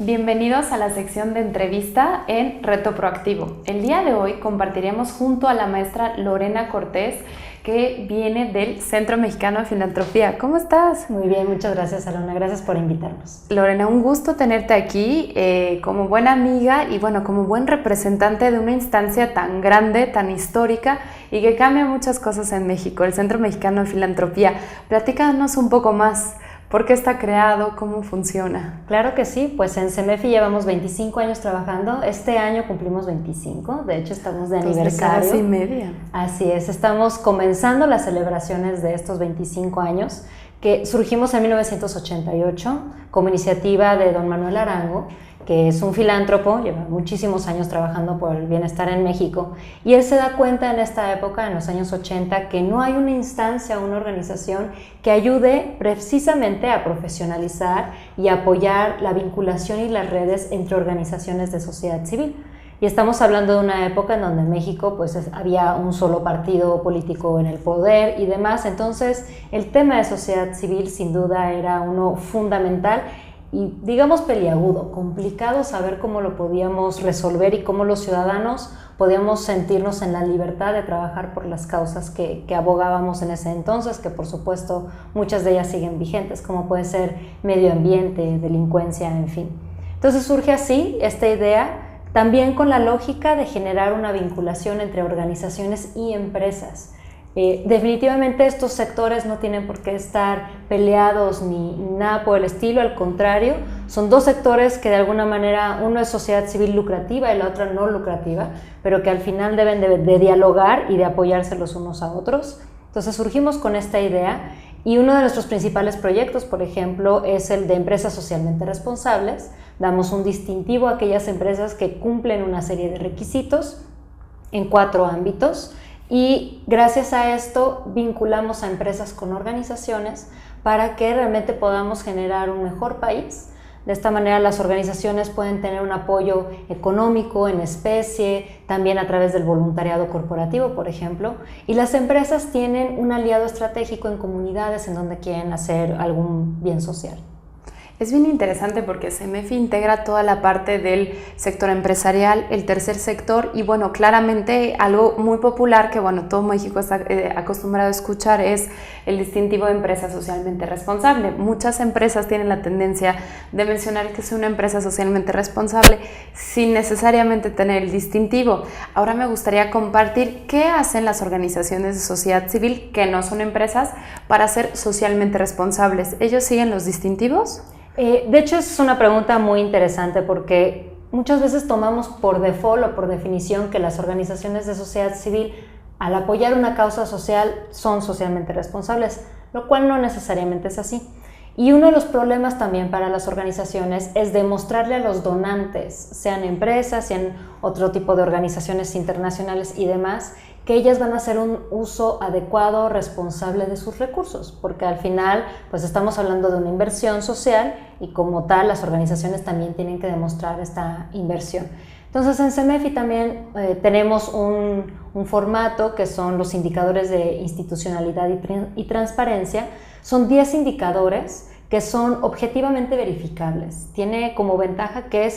Bienvenidos a la sección de entrevista en Reto Proactivo. El día de hoy compartiremos junto a la maestra Lorena Cortés, que viene del Centro Mexicano de Filantropía. ¿Cómo estás? Muy bien, muchas gracias, Alona. Gracias por invitarnos. Lorena, un gusto tenerte aquí como buena amiga y como buen representante de una instancia tan grande, tan histórica y que cambia muchas cosas en México, el Centro Mexicano de Filantropía. Platícanos un poco más. ¿Por qué está creado? ¿Cómo funciona? Claro que sí, pues en CEMEFI llevamos 25 años trabajando, este año cumplimos 25, de hecho estamos de aniversario. Casi media. Así es, estamos comenzando las celebraciones de estos 25 años, que surgimos en 1988 como iniciativa de don Manuel Arango, que es un filántropo, lleva muchísimos años trabajando por el bienestar en México, y él se da cuenta en esta época, en los años 80, que no hay una instancia, una organización que ayude precisamente a profesionalizar y apoyar la vinculación y las redes entre organizaciones de sociedad civil. Y estamos hablando de una época en donde en México había un solo partido político en el poder y demás, entonces el tema de sociedad civil sin duda era uno fundamental y digamos peliagudo, complicado saber cómo lo podíamos resolver y cómo los ciudadanos podíamos sentirnos en la libertad de trabajar por las causas que abogábamos en ese entonces, que por supuesto muchas de ellas siguen vigentes, como puede ser medio ambiente, delincuencia, en fin. Entonces surge así esta idea, también con la lógica de generar una vinculación entre organizaciones y empresas. Definitivamente estos sectores no tienen por qué estar peleados ni nada por el estilo, al contrario, son dos sectores que de alguna manera uno es sociedad civil lucrativa y la otra no lucrativa, pero que al final deben de dialogar y de apoyarse los unos a otros. Entonces surgimos con esta idea y uno de nuestros principales proyectos, por ejemplo, es el de empresas socialmente responsables. Damos un distintivo a aquellas empresas que cumplen una serie de requisitos en 4 ámbitos. Y gracias a esto vinculamos a empresas con organizaciones para que realmente podamos generar un mejor país. De esta manera las organizaciones pueden tener un apoyo económico en especie, también a través del voluntariado corporativo, por ejemplo, y las empresas tienen un aliado estratégico en comunidades en donde quieren hacer algún bien social. Es bien interesante porque CEMEFI integra toda la parte del sector empresarial, el tercer sector y claramente algo muy popular que todo México está acostumbrado a escuchar es el distintivo de empresa socialmente responsable. Muchas empresas tienen la tendencia de mencionar que es una empresa socialmente responsable sin necesariamente tener el distintivo. Ahora me gustaría compartir qué hacen las organizaciones de sociedad civil que no son empresas para ser socialmente responsables. ¿Ellos siguen los distintivos? De hecho es una pregunta muy interesante porque muchas veces tomamos por default o por definición que las organizaciones de sociedad civil al apoyar una causa social son socialmente responsables, lo cual no necesariamente es así. Y uno de los problemas también para las organizaciones es demostrarle a los donantes, sean empresas, sean otro tipo de organizaciones internacionales y demás, que ellas van a hacer un uso adecuado, responsable de sus recursos, porque al final estamos hablando de una inversión social y como tal las organizaciones también tienen que demostrar esta inversión. Entonces en CEMEFI también tenemos un formato que son los indicadores de institucionalidad y transparencia. Son 10 indicadores que son objetivamente verificables. Tiene como ventaja que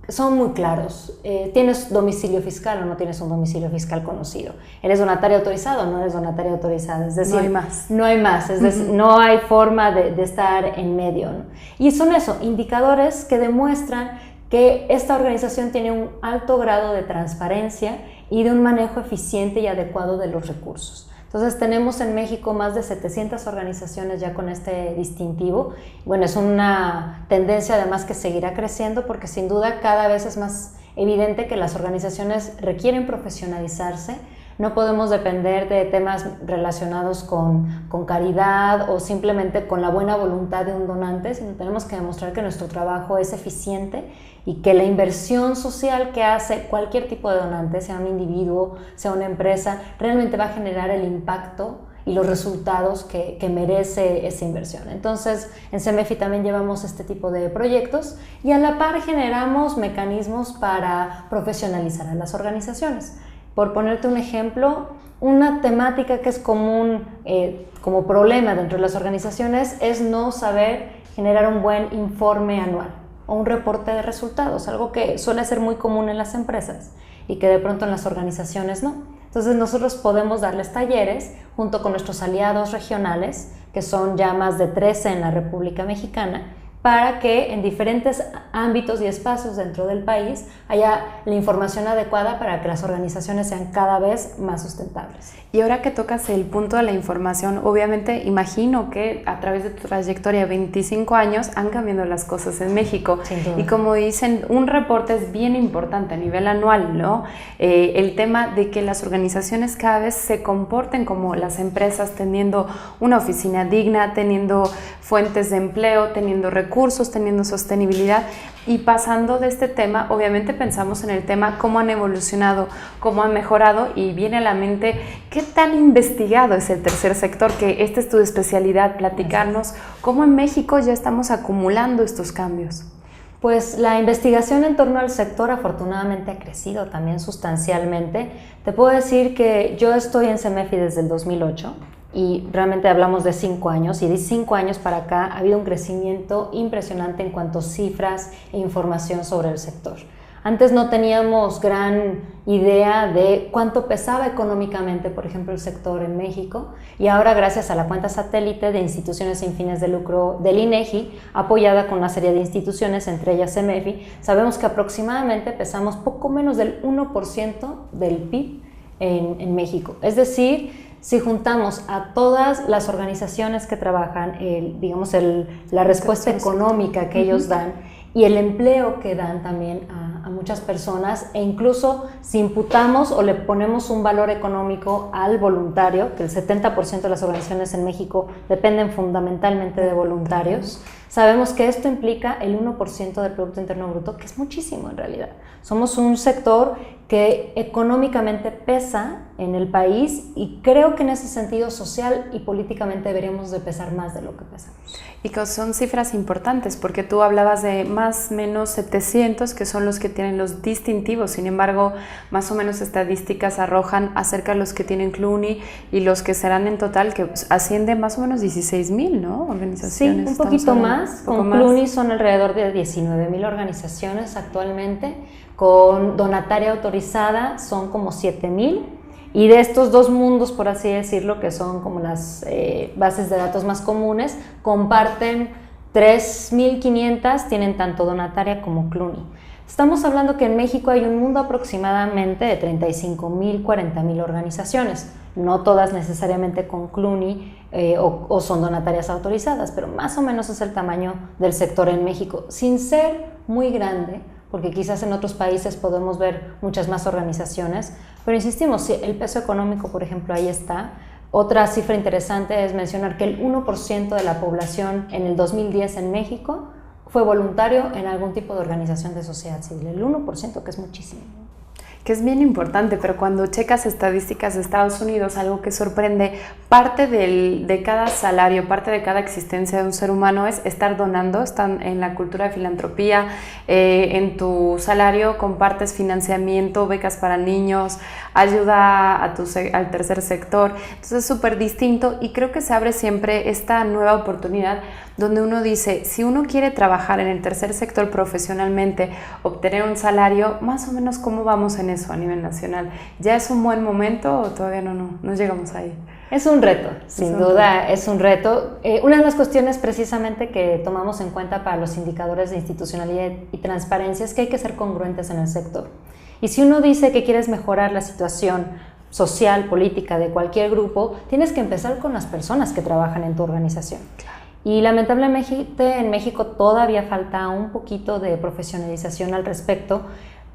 son muy claros. ¿Tienes domicilio fiscal o no tienes un domicilio fiscal conocido? ¿Eres donatario autorizado o no eres donatario autorizado? Es decir, no hay más. No hay más, es decir, no hay forma de estar en medio, ¿no? Y son indicadores que demuestran que esta organización tiene un alto grado de transparencia y de un manejo eficiente y adecuado de los recursos. Entonces tenemos en México más de 700 organizaciones ya con este distintivo. Es una tendencia además que seguirá creciendo porque sin duda cada vez es más evidente que las organizaciones requieren profesionalizarse. No podemos depender de temas relacionados con caridad o simplemente con la buena voluntad de un donante, sino tenemos que demostrar que nuestro trabajo es eficiente y que la inversión social que hace cualquier tipo de donante, sea un individuo, sea una empresa, realmente va a generar el impacto y los resultados que merece esa inversión. Entonces, en CEMEFI también llevamos este tipo de proyectos y a la par generamos mecanismos para profesionalizar a las organizaciones. Por ponerte un ejemplo, una temática que es común como problema dentro de las organizaciones es no saber generar un buen informe anual. o un reporte de resultados, algo que suele ser muy común en las empresas y que de pronto en las organizaciones no. Entonces nosotros podemos darles talleres junto con nuestros aliados regionales, que son ya más de 13 en la República Mexicana, para que en diferentes ámbitos y espacios dentro del país haya la información adecuada para que las organizaciones sean cada vez más sustentables. Y ahora que tocas el punto de la información, obviamente imagino que a través de tu trayectoria de 25 años han cambiado las cosas en México. Sin duda. Y como dicen, un reporte es bien importante a nivel anual, ¿no? El tema de que las organizaciones cada vez se comporten como las empresas, teniendo una oficina digna, teniendo fuentes de empleo, teniendo recursos, teniendo sostenibilidad. Y pasando de este tema, obviamente pensamos en el tema cómo han evolucionado, cómo han mejorado, y viene a la mente qué tan investigado es el tercer sector, que esta es tu especialidad, platicarnos cómo en México ya estamos acumulando estos cambios. Pues la investigación en torno al sector afortunadamente ha crecido también sustancialmente. Te puedo decir que yo estoy en CEMEFI desde el 2008 y realmente hablamos de 5 años, y de 5 años para acá ha habido un crecimiento impresionante en cuanto a cifras e información sobre el sector. Antes no teníamos gran idea de cuánto pesaba económicamente, por ejemplo, el sector en México, y ahora gracias a la cuenta satélite de instituciones sin fines de lucro del INEGI, apoyada con una serie de instituciones, entre ellas CEMEFI, sabemos que aproximadamente pesamos poco menos del 1% del PIB en México. Es decir, si juntamos a todas las organizaciones que trabajan, la respuesta económica que ellos dan y el empleo que dan también a muchas personas, e incluso si imputamos o le ponemos un valor económico al voluntario, que el 70% de las organizaciones en México dependen fundamentalmente de voluntarios, sabemos que esto implica el 1% del Producto Interno Bruto, que es muchísimo en realidad. Somos un sector que económicamente pesa en el país, y creo que en ese sentido social y políticamente deberíamos de pesar más de lo que pesamos. Y que son cifras importantes, porque tú hablabas de más o menos 700 que son los que tienen los distintivos. Sin embargo, más o menos estadísticas arrojan acerca de los que tienen CLUNY y los que serán en total, que asciende más o menos 16,000, ¿no? Organizaciones. Sí, un poquito más. Con CLUNY son alrededor de 19,000 organizaciones actualmente. Con donataria autorizada son como 7,000. Y de estos dos mundos, por así decirlo, que son como las bases de datos más comunes, comparten 3,500, tienen tanto donataria como CLUNY. Estamos hablando que en México hay un mundo aproximadamente de 35,000, 40,000 organizaciones, no todas necesariamente con CLUNY o son donatarias autorizadas, pero más o menos es el tamaño del sector en México, sin ser muy grande, porque quizás en otros países podemos ver muchas más organizaciones, pero insistimos, si el peso económico, por ejemplo, ahí está. Otra cifra interesante es mencionar que el 1% de la población en el 2010 en México fue voluntario en algún tipo de organización de sociedad civil, el 1%, que es muchísimo. Que es bien importante, pero cuando checas estadísticas de Estados Unidos, algo que sorprende, parte de cada salario, parte de cada existencia de un ser humano es estar donando. Están en la cultura de filantropía, en tu salario compartes financiamiento, becas para niños, ayuda al tercer sector. Entonces es súper distinto, y creo que se abre siempre esta nueva oportunidad donde uno dice, si uno quiere trabajar en el tercer sector profesionalmente, obtener un salario, más o menos cómo vamos en eso a nivel nacional. ¿Ya es un buen momento o todavía no llegamos ahí? Es un reto, sin duda es un reto. Una de las cuestiones precisamente que tomamos en cuenta para los indicadores de institucionalidad y transparencia es que hay que ser congruentes en el sector. Y si uno dice que quieres mejorar la situación social, política de cualquier grupo, tienes que empezar con las personas que trabajan en tu organización. Claro. Y lamentablemente en México todavía falta un poquito de profesionalización al respecto,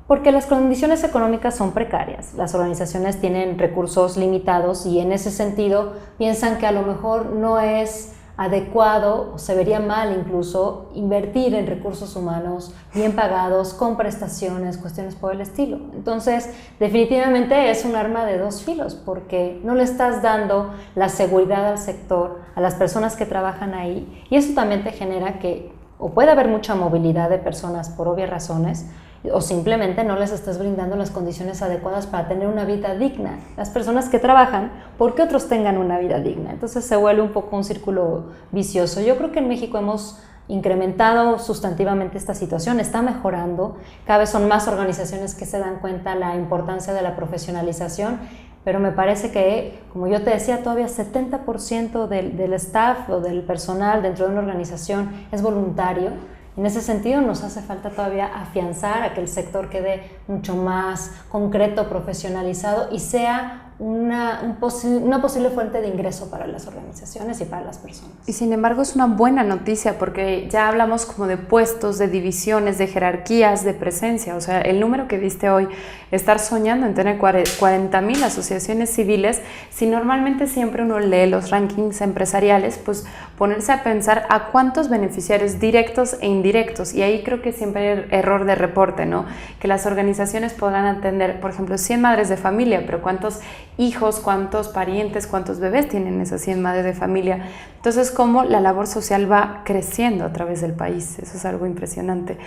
porque las condiciones económicas son precarias. Las organizaciones tienen recursos limitados y en ese sentido piensan que a lo mejor no es adecuado o se vería mal incluso invertir en recursos humanos bien pagados, con prestaciones, cuestiones por el estilo. Entonces, definitivamente es un arma de dos filos, porque no le estás dando la seguridad al sector, a las personas que trabajan ahí, y eso también te genera que o puede haber mucha movilidad de personas por obvias razones, o simplemente no les estás brindando las condiciones adecuadas para tener una vida digna. Las personas que trabajan porque otros tengan una vida digna. Entonces se vuelve un poco un círculo vicioso. Yo creo que en México hemos incrementado sustantivamente esta situación, está mejorando, cada vez son más organizaciones que se dan cuenta de la importancia de la profesionalización, pero me parece que, como yo te decía, todavía 70% del staff o del personal dentro de una organización es voluntario. En ese sentido nos hace falta todavía afianzar a que el sector quede mucho más concreto, profesionalizado y sea una posible fuente de ingreso para las organizaciones y para las personas. Y sin embargo es una buena noticia porque ya hablamos como de puestos, de divisiones, de jerarquías, de presencia. O sea, el número que diste hoy, estar soñando en tener 40,000 asociaciones civiles, si normalmente siempre uno lee los rankings empresariales, pues ponerse a pensar a cuántos beneficiarios directos e indirectos. Y ahí creo que siempre hay error de reporte, ¿no? Que las organizaciones podrán atender, por ejemplo, 100 madres de familia, pero ¿cuántos hijos, cuántos parientes, cuántos bebés tienen esas 100 madres de familia? Entonces, cómo la labor social va creciendo a través del país. Eso es algo impresionante.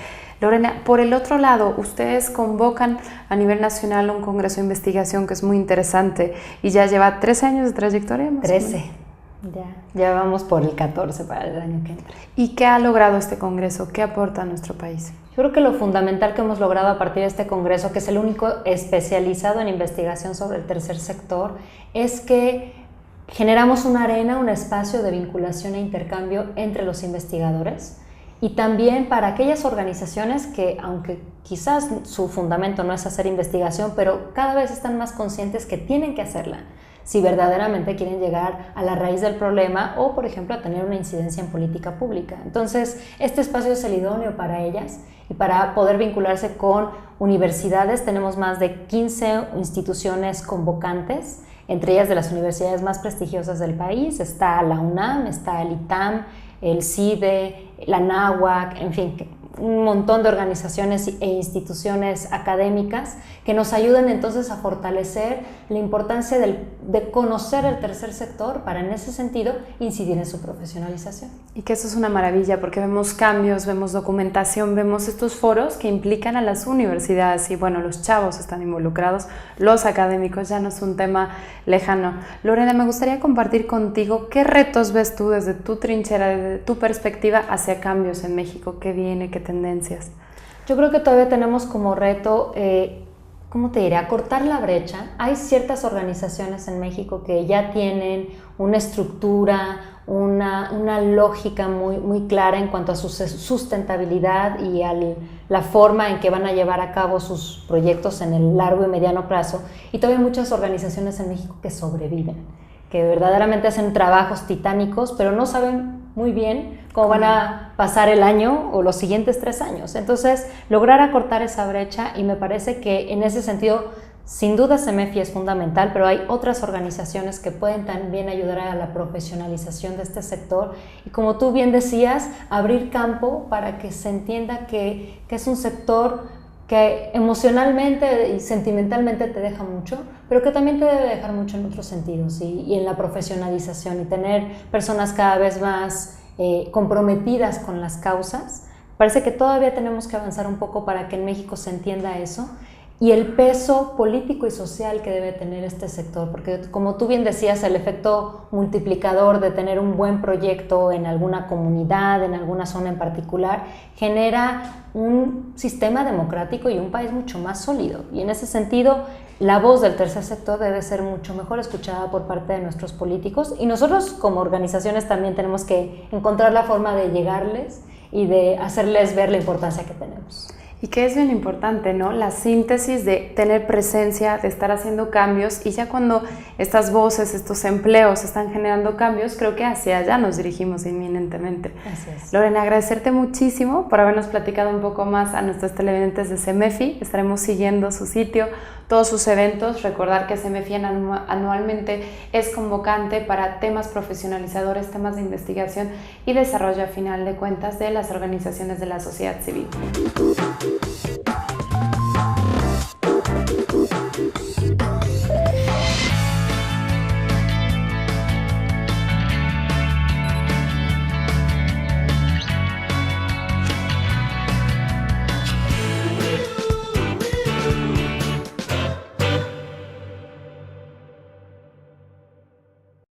Lorena, por el otro lado, ustedes convocan a nivel nacional un congreso de investigación que es muy interesante y ya lleva 13 años de trayectoria. 13. Ya vamos por el 14 para el año que entra. ¿Y qué ha logrado este congreso? ¿Qué aporta a nuestro país? Yo creo que lo fundamental que hemos logrado a partir de este congreso, que es el único especializado en investigación sobre el tercer sector, es que generamos una arena, un espacio de vinculación e intercambio entre los investigadores y también para aquellas organizaciones que, aunque quizás su fundamento no es hacer investigación, pero cada vez están más conscientes que tienen que hacerla si verdaderamente quieren llegar a la raíz del problema o, por ejemplo, a tener una incidencia en política pública. Entonces, este espacio es el idóneo para ellas y para poder vincularse con universidades. Tenemos más de 15 instituciones convocantes, entre ellas de las universidades más prestigiosas del país. Está la UNAM, está el ITAM, el CIDE, la NAHUAC, en fin, un montón de organizaciones e instituciones académicas que nos ayudan entonces a fortalecer la importancia de conocer el tercer sector para en ese sentido incidir en su profesionalización. Y que eso es una maravilla porque vemos cambios, vemos documentación, vemos estos foros que implican a las universidades y bueno, los chavos están involucrados, los académicos, ya no es un tema lejano. Lorena, me gustaría compartir contigo qué retos ves tú desde tu trinchera, desde tu perspectiva hacia cambios en México, qué viene, qué tendencias. Yo creo que todavía tenemos como reto, ¿cómo te diré?, acortar la brecha. Hay ciertas organizaciones en México que ya tienen una estructura, una lógica muy clara en cuanto a su sustentabilidad y a la forma en que van a llevar a cabo sus proyectos en el largo y mediano plazo. Y todavía hay muchas organizaciones en México que sobreviven, que verdaderamente hacen trabajos titánicos, pero no saben muy bien cómo van a pasar el año o los siguientes 3 años. Entonces, lograr acortar esa brecha, y me parece que en ese sentido, sin duda CEMEFI es fundamental, pero hay otras organizaciones que pueden también ayudar a la profesionalización de este sector y, como tú bien decías, abrir campo para que se entienda que es un sector que emocionalmente y sentimentalmente te deja mucho, pero que también te debe dejar mucho en otros sentidos y en la profesionalización y tener personas cada vez más comprometidas con las causas. Parece que todavía tenemos que avanzar un poco para que en México se entienda eso y el peso político y social que debe tener este sector, porque como tú bien decías, el efecto multiplicador de tener un buen proyecto en alguna comunidad, en alguna zona en particular, genera un sistema democrático y un país mucho más sólido. Y en ese sentido, la voz del tercer sector debe ser mucho mejor escuchada por parte de nuestros políticos y nosotros como organizaciones también tenemos que encontrar la forma de llegarles y de hacerles ver la importancia que tenemos. Y que es bien importante, ¿no? La síntesis de tener presencia, de estar haciendo cambios, y ya cuando estas voces, estos empleos están generando cambios, creo que hacia allá nos dirigimos inminentemente. Así es. Lorena, agradecerte muchísimo por habernos platicado un poco más a nuestros televidentes de CEMEFI. Estaremos siguiendo su sitio, todos sus eventos. Recordar que CEMEFI anualmente es convocante para temas profesionalizadores, temas de investigación y desarrollo, a final de cuentas, de las organizaciones de la sociedad civil.